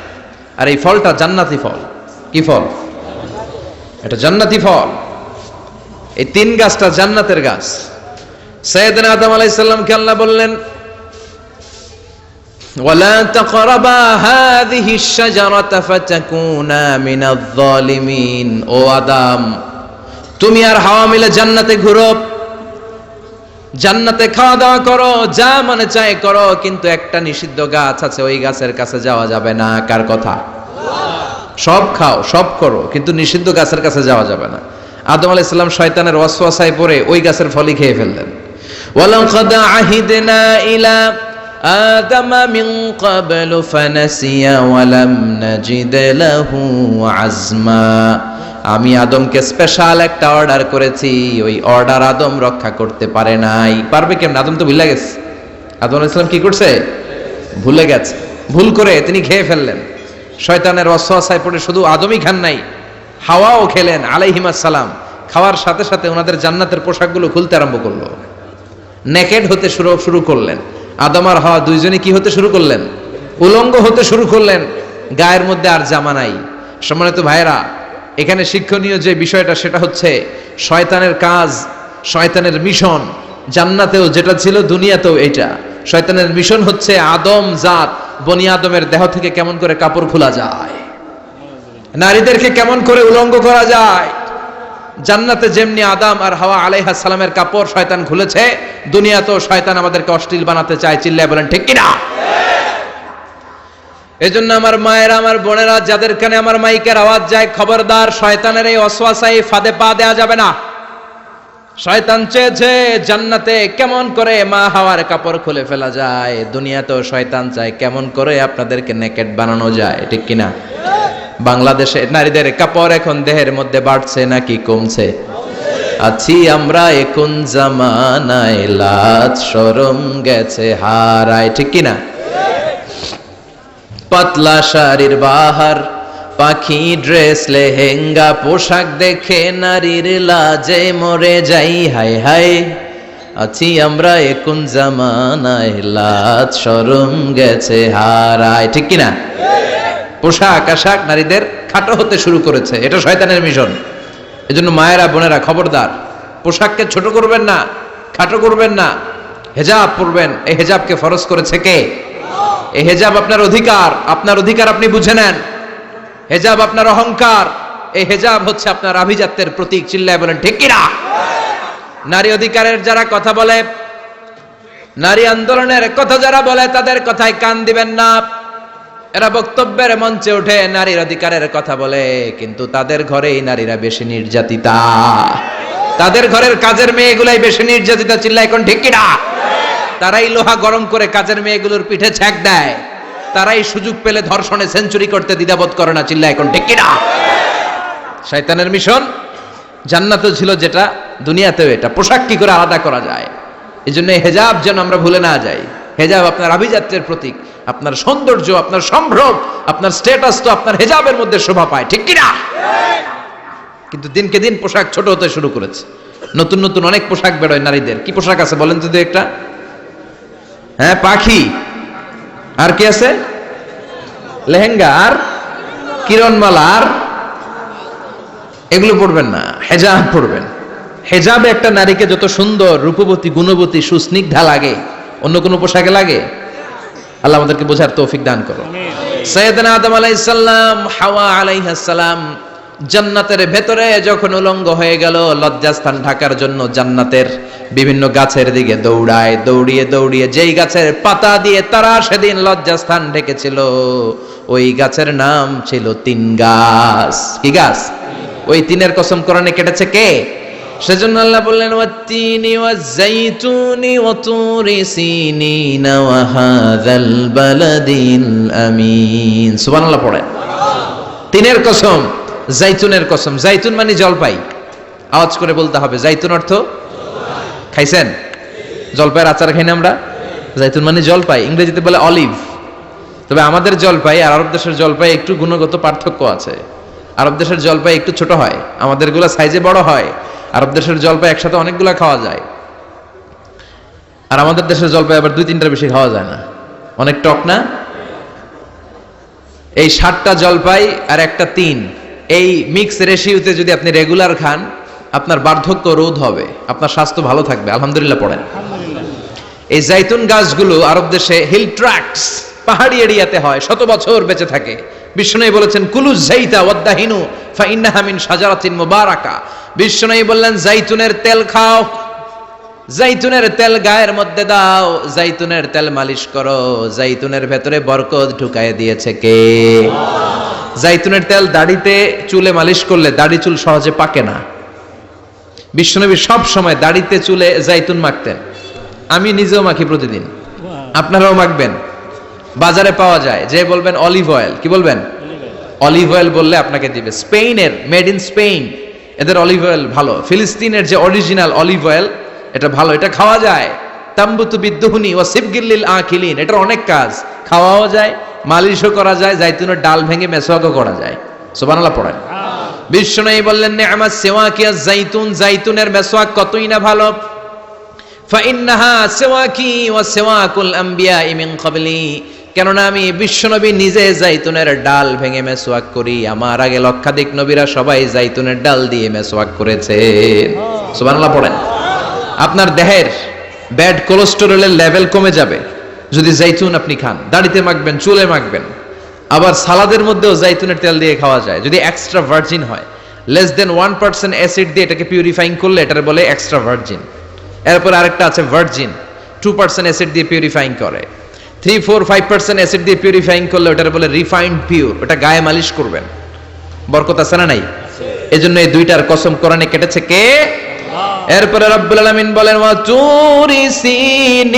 আর এই ফলটা জান্নাতি ফল। কি ফল? এটা জান্নাতি ফল। এই তিন গাছটা জান্নাতের গাছ। সাইয়েদনা আদম আলাইহিস সালামকে আল্লাহ বললেন ওয়ালা তাকরাবা হাযিহিশ শাজারাতা ফাতাকুনা মিনাজ জালিমিন। ও আদম, তুমি আর হাওয়া মিলে জান্নাতে ঘুরো, জান্নাতে খাওয়া দাওয়া করো, যা মনে চায় করো, কিন্তু একটা নিষিদ্ধ গাছ আছে, ওই গাছের কাছে যাওয়া যাবে না। কার কথা? সব খাও, সব করো, কিন্তু নিষিদ্ধ গাছের কাছে যাওয়া যাবে না। আদম আলাইহিস সালাম শয়তানের ওয়াসওয়াসায় পড়ে ওই গাছের ফলই খেয়ে ফেললেন। ওয়ালাকাদ আহিদনা ইলা আদামা মিন ক্বাবলু ফানাসিয়া ওয়া লাম নাজিদ লাহু আজমা। আমি আদমকে স্পেশাল একটা অর্ডার করেছি, ওই অর্ডার আদম রক্ষা করতে পারে নাই। পারবে কেমন? আদম তো ভুলে গেছে। আদম আলাইহিস সালাম কি করছে? ভুলে গেছে। ভুল করে তিনি খেয়ে ফেললেন। শয়তানের ওয়াসওয়াসায় পড়ে শুধু আদমই খান নাই, হাওয়াও খেলেন আলাইহিমাস সালাম। খাওয়ার সাথে সাথে ওনাদের জান্নাতের পোশাকগুলো খুলতে আরম্ভ করলো, নেকেড হতে শুরু করলেন। আদম আর হাওয়া দুইজনে কি হতে শুরু করলেন? উলঙ্গ হতে শুরু করলেন। গায়ের মধ্যে আর জামা নাই। সম্মানিত ভাইরা, এখানে শিক্ষণীয় যে বিষয়টা সেটা হচ্ছে শয়তানের কাজ, শয়তানের মিশন জান্নাতেও যেটা ছিল দুনিয়াতেও এটা। শয়তানের মিশন হচ্ছে আদম জাত, বনি আদমের দেহ থেকে কেমন করে কাপড় খোলা যায়, নারীদেরকে কেমন করে উলঙ্গ করা যায়। জান্নাতে যেমনি আদম আর হাওয়া আলাইহিস সালামের কাপড় শয়তান খুলেছে, দুনিয়াতেও শয়তান আমাদেরকে অশ্লীল বানাতে চায়। চিল্লায় বলেন ঠিক কিনা? এজন্য আমার মায়েরা, আমার বোনেরা, যাদের কানে আমার মাইকের আওয়াজ যায়, খবরদার, শয়তানের এই ওয়াসওয়াসায় ফাঁদে পা দেয়া যাবে না। শয়তান চেয়েছে জান্নাতে কেমন করে মা হাওয়ার কাপড় খুলে ফেলা যায়, দুনিয়াতেও শয়তান চায় কেমন করে আপনাদেরকে নেকেড বানানো যায়। ঠিক কিনা? বাংলাদেশে নারীদের কাপড় এখন দেহের মধ্যে বাড়ছে নাকি কমছে? আছি আমরা এখন জামানায়, লাজ শরম গেছে হারায়। ঠিক কিনা? পাতলা শাড়ির বাহার, পাখি ড্রেস, লেহেঙ্গা পোশাক দেখে নারীর লাজে মরে যাই। হাই হাই, আছি আমরা এখন জামানায়, লাজ শরম গেছে হারায়। ঠিক কিনা? পোশাক আশাক নারীদের খাটো হতে শুরু করেছে, এটা শয়তানের মিশন। এজন্য মায়েরা বোনেরা খবরদার, পোশাককে ছোট করবেন না, খাটো করবেন না, হেজাব পরবেন। এই হেজাবকে ফরজ করেছে কে? এই হেজাব আপনার অধিকার, আপনার অধিকার আপনি বুঝে নেন। হেজাব আপনার অহংকার, এই হেজাব হচ্ছে আপনার আভিজাত্যের প্রতীক। চিল্লায় বলেন ঠিক কিনা? নারী অধিকারের যারা কথা বলে, নারী আন্দোলনের কথা যারা বলে, তাদের কথায় কান দিবেন না। এরা বক্তব্যের মঞ্চে উঠে নারীর অধিকারের কথা বলে, কিন্তু তাদের ঘরেই নারীরা বেশি নির্যাতিতা, তাদের ঘরের কাজের মেয়েগুলাই বেশি নির্যাতিতা। চিল্লায় এখন ঠিক কিনা? তারাই লোহা গরম করে কাজের মেয়েগুলোর পিঠে ছ্যাঁক দেয়, তারাই সুযোগ পেলে ধর্ষণে সেঞ্চুরি করতে দ্বিধাবোধ করে না। চিল্লায় এখন ঠিক কিনা? শয়তানের মিশন। জান্নাতেও ছিল যেটা, দুনিয়াতেও এটা। পোশাক কি করে আলাদা করা যায়? এই জন্য হেজাব যেন আমরা ভুলে না যাই। হেজাব আপনার আভিজাত্যের প্রতীক, আপনার সৌন্দর্য, আপনার সম্ভ্রম, আপনার স্ট্যাটাস তো আপনার হেজাবের মধ্যে শোভা পায়। ঠিক কিনা? কিন্তু দিনকে দিন পোশাক ছোট হতে শুরু করেছে। নতুন নতুন অনেক পোশাক বেরোয় নারীদের। কি পোশাক আছে বলেন তো একটা? হ্যাঁ, পাখি। আর কি আছে? লেহেঙ্গা আর কিরণমালা। আর এগুলো পড়বেন না, হেজাব পড়বেন। হেজাবে একটা নারীকে যত সুন্দর, রূপবতী, গুণবতী, সুস্নিগ্ধা লাগে, অন্য কোনো পোশাকে লাগে? আল্লাহ আমাদেরকে বোঝার তৌফিক দান করো। সাইয়েদনা আদম আলাইহিস সালাম, হাওয়া আলাইহিস সালাম জান্নাতের ভেতরে যখন উলঙ্গ হয়ে গেল, লজ্জাস্থান ঢাকার জন্য জান্নাতের বিভিন্ন গাছের দিকে দৌড়ায়। দৌড়িয়ে দৌড়িয়ে যেই গাছের পাতা দিয়ে তারা সেদিন লজ্জাস্থান ঢেকেছিল, ওই গাছের নাম ছিল তিন গাছ। কি গাছ? ওই তিনের কসম কোরআনে কেটেছে কে? সেজন্য আল্লাহ বললেন, ওয়াত-তিনি ওয়াজ-যাইতুনি ওয়া তুরি সিনিন ওয়া হাযাল বালাদিল আমিন। সুবহানাল্লাহ পড়েন। তিনের কসম, জাইতুনের কসম। জাইতুন মানে জলপাই। আওয়াজ করে বলতে হবে, জাইতুন অর্থ খাইছেন? জলপাইয়ের আচার খাই না আমরা? জাইতুন মানে জলপাই, ইংরেজিতে বলে অলিভ। তবে আমাদের জলপাই আর আরব দেশের জলপাই একটু গুণগত পার্থক্য আছে। আরব দেশের জলপাই একটু ছোট হয়, আমাদের গুলা সাইজে বড় হয়। আরব দেশের জলপাই একসাথে অনেকগুলা খাওয়া যায়, আর আমাদের দেশের জলপাই আবার 2-3টার বেশি খাওয়া যায় না। অনেক টক না? এই 7টা জলপাই আর একটা 3, এই মিক্স রেশিওতে যদি আপনি রেগুলার খান, আপনার বার্ধক্য রোধ হবে, আপনার স্বাস্থ্য ভালো থাকবে। আলহামদুলিল্লাহ পড়েন। এই জাইতুন গাছগুলো আরব দেশে হিল ট্র্যাক্টস, পাহাড়ি এরিয়াতে হয়, 100 বছর বেঁচে থাকে। বিষ্ণু বলেছেন, কুলু জাইতা ওয়াদাহিনু ফাইন্নাহা মিন শাজারাতিন মুবারাকা। বিষ্ণু বললেন, জাইতুনের তেল খাও, জাইতুনের তেল গায়ের মধ্যে দাও, জাইতুনের তেল মালিশ করো। জাইতুনের ভেতরে বরকত ঢুকায় দিয়েছে কে? জাইতুনের তেল দাড়িতে, চুলে মালিশ করলে দাড়ি চুল সহজে পাকে না। বিশ্বনবী সব সময় দাড়িতে চুলে জাইতুন মাখতেন। আমি নিজেও মাখি প্রতিদিন, আপনারাও মাখবেন। বাজারে পাওয়া যায়, যে বলবেন অলিভ অয়েল, কি বলবেন? অলিভ অয়েল বললে আপনাকে দিবে। স্পেনের, মেড ইন স্পেন, এদের অলিভ অয়েল ভালো। ফিলিস্তিনের যে অরিজিনাল অলিভ অয়েল, এটা ভালো, এটা খাওয়া যায়। তাম্বুতু বিদ্দুহুনি ওয়া সিবগিল্লিল আকিলিন, এটার অনেক কাজ। খাওয়াও যায়, মালিশও করা যায়, জাইতুনের ডাল ভেঙে মেসওয়াকও করা যায়। সুবহানাল্লাহ পড়েন। বিশ্বনবী বললেন, নি'মাস সিওয়াকিয়াজ জাইতুন, জাইতুনের মেসওয়াক কতই না ভালো। ফাইন্নাহা সিওয়াকি ওয়া সিওয়াকুল আমবিয়াই মিন ক্বাবলি, কেননা আমি বিশ্বনবী নিজে জাইতুনের ডাল ভেঙে মেসওয়াক করি, আমার আগে লক্ষাধিক নবীরা সবাই জাইতুনের ডাল দিয়ে মেসওয়াক করেছেন। সুবহানাল্লাহ পড়েন। আপনার দেহের ব্যাড কোলেস্টেরলের লেভেল কমে যাবে যদি জাইতুন আপনি খান। দাড়িতে মাখবেন, চুলে মাখবেন। আবার সালাদের মধ্যেও জাইতুনের তেল দিয়ে খাওয়া যায়, যদি এক্সট্রা ভার্জিন হয়। লেস দেন 1% অ্যাসিড দিয়ে এটাকে পিউরিফাইং করলে এটার বলে এক্সট্রা ভার্জিন। এরপর আরেকটা আছে ভার্জিন, 2% অ্যাসিড দিয়ে পিউরিফাইং করে। 3-4-5% অ্যাসিড দিয়ে পিউরিফাইং করলে ওটার বলে রিফাইন্ড পিওর। ওটা গায়ে মালিশ করবেন, বরকত আছে না নাই? এজন্য এই দুইটার কসম কোরআনে কেটেছে কে? এরপরে রব্বুল আলামিন বলেন, ওয়া তুরি সিনিন,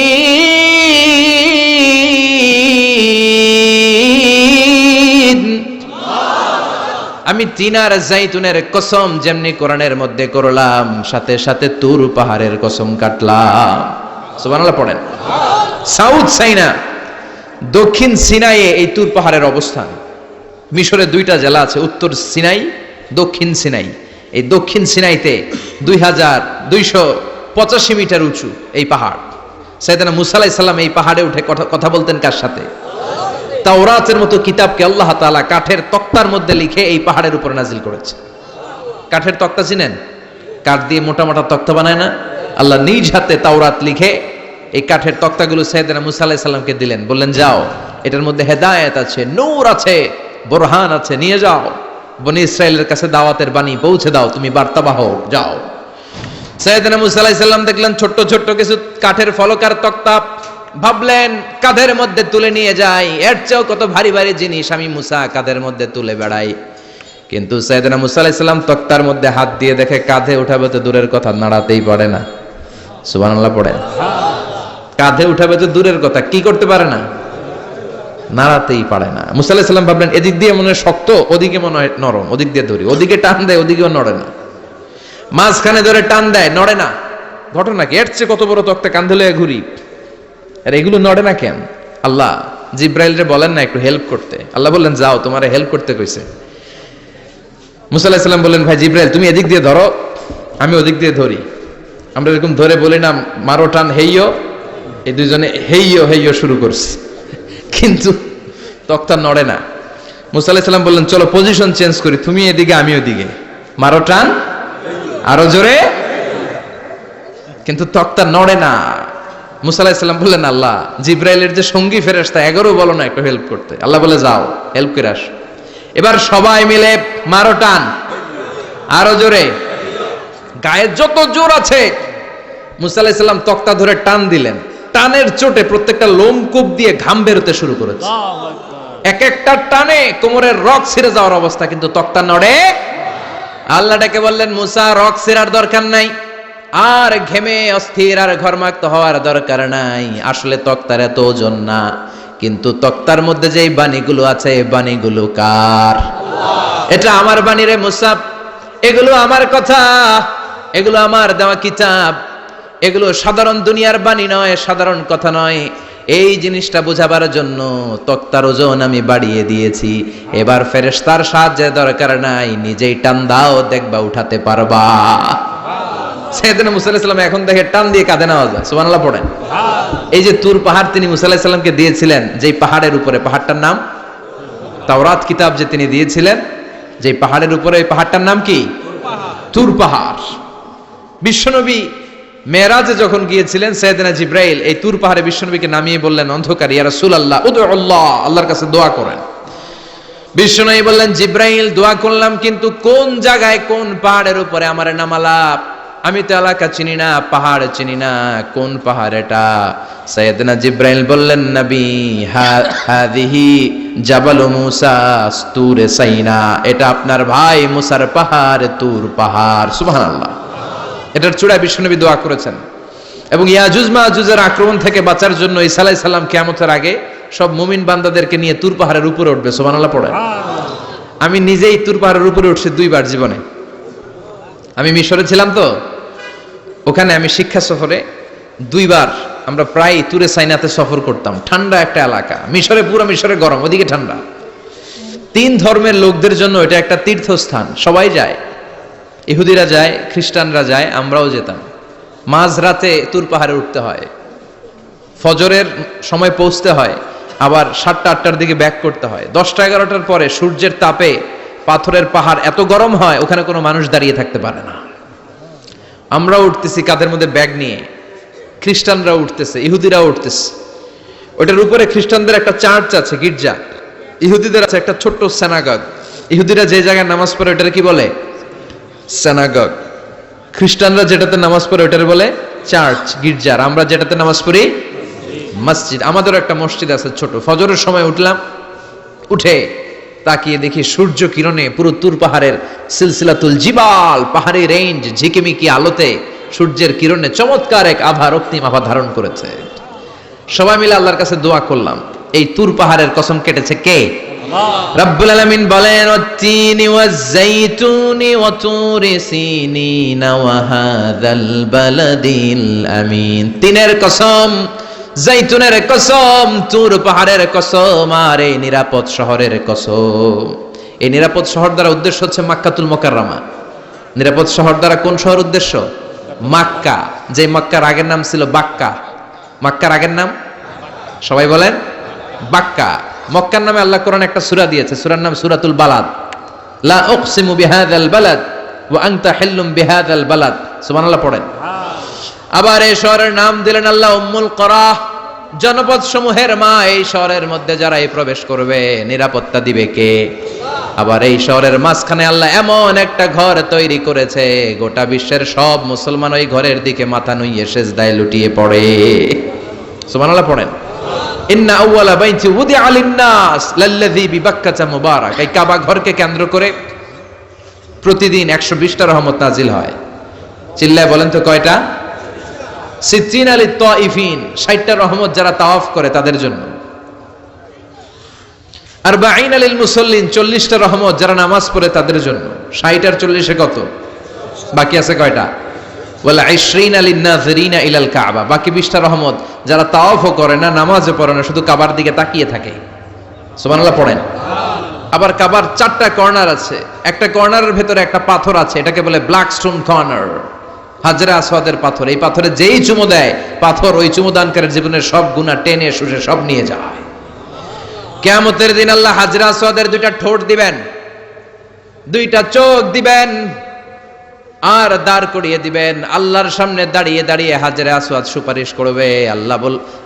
আমি তিনার জাইতুনের কসম যেমনি কোরআনের মধ্যে করলাম, সাথে সাথে তুর পাহাড়ের কসম কাটলাম। সুবহানাল্লাহ পড়েন। সাউথ সাইনা, দক্ষিণ সিনাইয়ে এই তুর পাহাড়ের অবস্থান। মিশরের 2টা জেলা আছে, উত্তর সিনাই, দক্ষিণ সিনাই। এই দক্ষিণ সিনাইতে 2285 মিটার উঁচু এই পাহাড়। সাইয়েদনা মুসা আলাইহিস সালাম এই পাহাড়ে উঠে কথা বলতেন কার সাথে? তাওরাতের মতো কিতাবকে আল্লাহ তাআলা কাঠের তক্তার মধ্যে লিখে এই পাহাড়ের উপর নাজিল করেছে। কাঠের তক্তা চিনেন? কাঠ দিয়ে মোটা মোটা তক্তা বানায় না? আল্লাহ নিজ হাতে তাওরাত লিখে এই কাঠের তক্তাগুলো সাইয়েদনা মুসা আলাইহিস সালামকে দিলেন, বললেন যাও এটার মধ্যে হেদায়েত আছে, নূর আছে, বুরহান আছে, নিয়ে যাও, বনি ইসরায়েলের কাছে দাওয়াতের বাণী পৌঁছে দাও, তুমি বার্তাবাহক, যাও। সাইয়েদনা মুসা আলাইহিস সালাম দেখলেন ছোট্ট ছোট্ট কিছু কাঠের ফলক আর তক্তা, ভাবলেন কাঁধের মধ্যে তুলে নিয়ে যাই, এর চেয়েও কত ভারী ভারী জিনিস আমি মুসা কাঁধের মধ্যে তুলে বেড়াই। কিন্তু সাইয়েদনা মুসা আলাইহিস সালাম তক্তার মধ্যে হাত দিয়ে দেখে কাঁধে উঠাবে তো দূরের কথা, নাড়াতেই পারে না। সুবহানাল্লাহ পড়েন। কাঁধে উঠাবে তো দূরের কথা, কি করতে পারে না, নাড়াতেই পারে না। মুসা আলাইহিস সালাম ভাবলেন এদিক দিয়ে মনে হয় শক্ত, ওদিকে মনে হয় নরম, ওদিক দিয়ে ধরি, ওদিকে টান দেয়, ওদিকেও নড়ে না, মাঝখানে ধরে টান দেয়, নড়ে না। ঘটনা কি? এর চেয়ে কত বড় তক্তা কাঁধে লয়ে ঘুরি, আর এগুলো নড়ে না কেন? আল্লাহ জিব্রাইলরে বলেন না একটু হেল্প করতে, আল্লাহ বললেন যাও, তোমারে হেল্প করতে কইছে। মুসা আলাইহিস সালাম বললেন ভাই জিব্রাইল তুমি এদিক দিয়ে ধরো, আমি ওদিক দিয়ে ধরি। আমরা এরকম ধরে বলি না মারো টান হেইয়ো, এই দুইজনে হেইয়ো হেইয়ো শুরু করছে, কিন্তু তক্তা নড়ে না। মুসা আলাইহিস সালাম বললেন চলো পজিশন চেঞ্জ করি, তুমি এদিকে আমি ওদিকে, মারো টান আরো জোরে, কিন্তু তক্তা নড়ে না। মুসা আলাইহিস সালাম বললেন আল্লাহ জিব্রাইলের যে সঙ্গী ফেরেশতা 11 বলো না একটু হেল্প করতে। আল্লাহ বলে যাও হেল্প করে আসো। এবার সবাই মিলে মারো টান আরো জোরে, গায়ে যত জোর আছে মুসা আলাইহিস সালাম তক্তা ধরে টান দিলেন, টানের চোটে প্রত্যেকটা লোমকূপ দিয়ে ঘাম বেরোতে শুরু করেছে, এক একটা টানে কোমরের রগ ছিঁড়ে যাওয়ার অবস্থা, কিন্তু তক্তা নড়ে। আল্লাহ ডেকে বললেন মুসা রগ ছিঁড়ার দরকার নাই, আর ঘেমে অস্থির আর ঘর্মাক্ত হওয়ার দরকার নাই, আসলে তক্তার এত ওজন না, কিন্তু তক্তার মধ্যে যেই বাণীগুলো আছে এই বাণীগুলো কার? এটা আমার বাণী রে মুসা, এগুলো আমার কথা, এগুলো আমার দেওয়া কিতাব, এগুলো সাধারণ দুনিয়ার বাণী নয়, সাধারণ কথা নয়। এই জিনিসটা বোঝাবার জন্য তক্তার ওজন আমি বাড়িয়ে দিয়েছি, এবার ফেরেশতার সাহায্যের দরকার নাই, নিজেই টান দাও দেখবা উঠাতে পারবা। সাইয়েদনা মুসা আলাইহিস সালাম এখন দেখে টান দিয়ে কাঁধে নেওয়া যায়। সুবহানাল্লাহ পড়েন। এই যে তুর পাহাড় তিনি মুসা আলাইহিস সালামকে দিয়েছিলেন, যেই পাহাড়ের উপরে, পাহাড়টার নাম তাওরাত কিতাব যে তিনি দিয়েছিলেন, যেই পাহাড়ের উপরে, এই পাহাড়টার নাম কি? তুর পাহাড়। বিশ্বনবী মেরাজে যখন গিয়েছিলেন সাইয়েদনা জিব্রাইল এই তুর পাহাড়ে বিশ্বনবীকে নামিয়ে বললেন অন্ধকার, ইয়া রাসূলুল্লাহ উদউল্লাহ, আল্লাহর কাছে দোয়া করেন। বিশ্বনবী বললেন জিব্রাইল দোয়া করলাম, কিন্তু কোন জায়গায় কোন পাহাড়ের উপরে আমারে নামালা? আমি তো এলাকা চিনি না, পাহাড় চিনি না, কোন পাহাড় এটা? সাইয়েদনা জিব্রাইল বললেন নবী হাদিহি জাবাল মুসা তুরে সাইনা, এটা আপনার ভাই মুসার পাহাড়, তুর পাহাড়। সুবহানাল্লাহ। এটার চূড়ায় বিশ্বনবী দোয়া করেছেন। এবং ইয়াজুজ মাজুজের আক্রমণ থেকে বাঁচার জন্য ঈসা আলাইহিস সালাম কিয়ামতের আগে সব মুমিন বান্দাদেরকে নিয়ে তুর পাহাড়ের উপরে উঠবে। সুবহানাল্লাহ পড়েন। আমি নিজেই তুর পাহাড়ের উপরে উঠছি 2 বার জীবনে। আমি মিশরে ছিলাম তো, ওখানে আমি শিক্ষা সফরে 2 বার আমরা প্রায় তুরে সাইনাতে সফর করতাম। ঠান্ডা একটা এলাকা, মিশরে পুরো মিশরে গরম, ওদিকে ঠান্ডা। 3 ধর্মের লোকদের জন্য এটা একটা তীর্থস্থান, সবাই যায়, ইহুদিরা যায়, খ্রিস্টানরা যায়, আমরাও যেতাম। মাঝরাতে তুর পাহাড়ে উঠতে হয়, ফজরের সময় পৌঁছতে হয়, আবার 7টা-8টার দিকে ব্যাক করতে হয়। 10টা-11টার পরে সূর্যের তাপে পাথরের পাহাড় এত গরম হয় ওখানে কোনো মানুষ দাঁড়িয়ে থাকতে পারে না। আমরা উঠতেছি কাঁধের মধ্যে ব্যাগ নিয়ে, খ্রিস্টানরা উঠতেছে, ইহুদিরাও উঠতেছে। ওটার উপরে খ্রিস্টানদের একটা চার্চ আছে, গির্জা, ইহুদিদের আছে একটা ছোট্ট সিনাগগ। ইহুদিরা যে জায়গায় নামাজ পড়ে ওটার কি বলে? সিনাগগ। খ্রিস্টানরা যেটাতে নামাজ পড়ে ওটার বলে চার্চ, গির্জা। আর আমরা যেটাতে নামাজ পড়ি মসজিদ। আমাদেরও একটা মসজিদ আছে ছোট। ফজরের সময় উঠলাম, উঠে তাকিয়ে দেখি সূর্য কিরণে পুরো তুর পাহাড়ের সিলসিলাতুল জিবাল, পাহাড়ি রেঞ্জ ঝিকিমিকি আলোতে সূর্যের কিরণে চমৎকার এক আভা, রক্তিম আভা ধারণ করেছে। সবাই মিলে আল্লাহর কাছে দোয়া করলাম। এই তুর পাহাড়ের কসম কেটেছে কে? রব্বুল আলামিন বলেন ওয়াত-তিনি ওয়াজ-যাইতুনি ওয়া তুরি সিনিনা ওয়া হাযাল বালাদিল আমিন। তিনের কসম, জাইতুনের কসম, তুর পাহাড়ের কসম, আর এই নিরাপদ শহরের কসম। এই নিরাপদ শহর দ্বারা উদ্দেশ্য হচ্ছে মক্কাতুল মুকাররমা। নিরাপদ শহর দ্বারা কোন শহর উদ্দেশ্য? মক্কা। যে মক্কার আগের নাম ছিল বাক্কা। মক্কার আগের নাম সবাই বলেন বাক্কা। মক্কার নামে আল্লাহ কোরআন একটা সূরা দিয়েছে, সূরার নাম সূরাতুল বালাদ। লা উকসিমু বিহাযাল বালাদ ওয়া আনতা হিল্লুম বিহাযাল বালাদ। সুবহানাল্লাহ পড়েন। আবার এই শহরের নাম দিলেন আল্লাহ উম্মুল করা, জনপদ সমূহের মা এই শহরের মধ্যে যারা এই প্রবেশ করবে নিরাপত্তা দিবে কে? আবার এই শহরের মাঝখানে আল্লাহ এমন একটা ঘর তৈরি করেছে, গোটা বিশ্বের সব মুসলমান ওই ঘরের দিকে মাথা নুইয়ে সেজদায় লুটিয়ে পড়ে। সুবহানাল্লাহ পড়েন। ইন্না আউওয়ালা বাইতি উদিআ লিন-নাস লাল্লাযী বিবাক্কাতা মুবারাক। এই কাবা ঘরকে কেন্দ্র করে প্রতিদিন 120টা রহমত নাজিল হয়। চিল্লায় বলেন তো কয়টা? সিত্তিন আলিত তাইফিন, 60টা রহমত যারা তাওয়াফ করে তাদের জন্য। আরবাঈন আলিল মুসাল্লিন, 40টা রহমত যারা নামাজ পড়ে তাদের জন্য। 60 আর 40 কত? বাকি আছে কয়টা? ওয়াল 20 আলিন নাযিরিনা ইলাল কাবা, বাকি 20টা রহমত যারা তাওয়াফও করে না, নামাজও পড়ে না, শুধু কাবার দিকে তাকিয়ে থাকে। সুবহানাল্লাহ পড়েন। আবার কাবার 4টা কর্নার আছে, একটা কর্নারের ভেতরে একটা পাথর আছে, এটাকে বলে ব্ল্যাক স্টোন কর্নার, হাজরে আসওয়াদের পাথর। এই পাথরে যেই চুমু দেয়, পাথর ওই চুমুদানকারীর জীবনের সব গুনাহ টেনে শুষে সব নিয়ে যায়। কিয়ামতের দিন আল্লাহ হাজরে আসওয়াদের 2টা ঠোঁট দিবেন, 2টা চোখ দিবেন, আর দাঁড় করিয়ে দিবেন। আল্লাহর সামনে দাঁড়িয়ে দাঁড়িয়ে হাজরে আসওয়াদ সুপারিশ করবে।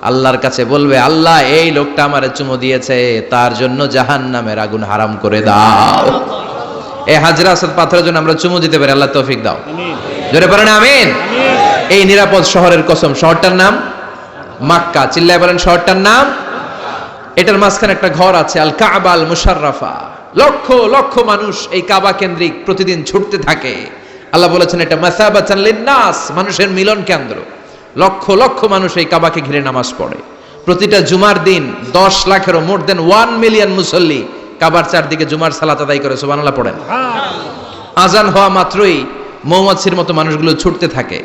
আল্লাহর কাছে বলবে, আল্লাহ এই লোকটা আমারে চুমু দিয়েছে, তার জন্য জাহান্নামের আগুন হারাম করে দাও। এই হাজরে আসওয়াদ পাথরের জন্য আমরা চুমু দিতে পারি, আল্লাহ তৌফিক দাও। জোরে বলেন আমিন। এই নিরাপদ শহরের কসম, শহরটার নাম মক্কা। চিল্লায় বলেন শহরটার নাম। এটার মাঝখানে একটা ঘর আছে, আল কাবা আল মুশাররাফা। লক্ষ লক্ষ মানুষ এই কাবা কেন্দ্রিক প্রতিদিন ছুটতে থাকে। আল্লাহ বলেছেন এটা মাসাবাতান লিন-নাস, মানুষের মিলন কেন্দ্র। লক্ষ লক্ষ মানুষ এই কাবাকে ঘিরে নামাজ পড়ে। প্রতিটা জুমার দিন 10 লাখেরও মোর দেন 1 মিলিয়ন মুসল্লি কাবার চারদিকে জুমার সালাত আদায় করে। সুবহানাল্লাহ পড়েন। আজান হওয়া মাত্রই মৌমাছির মতো মানুষগুলো ছুটতে থাকে।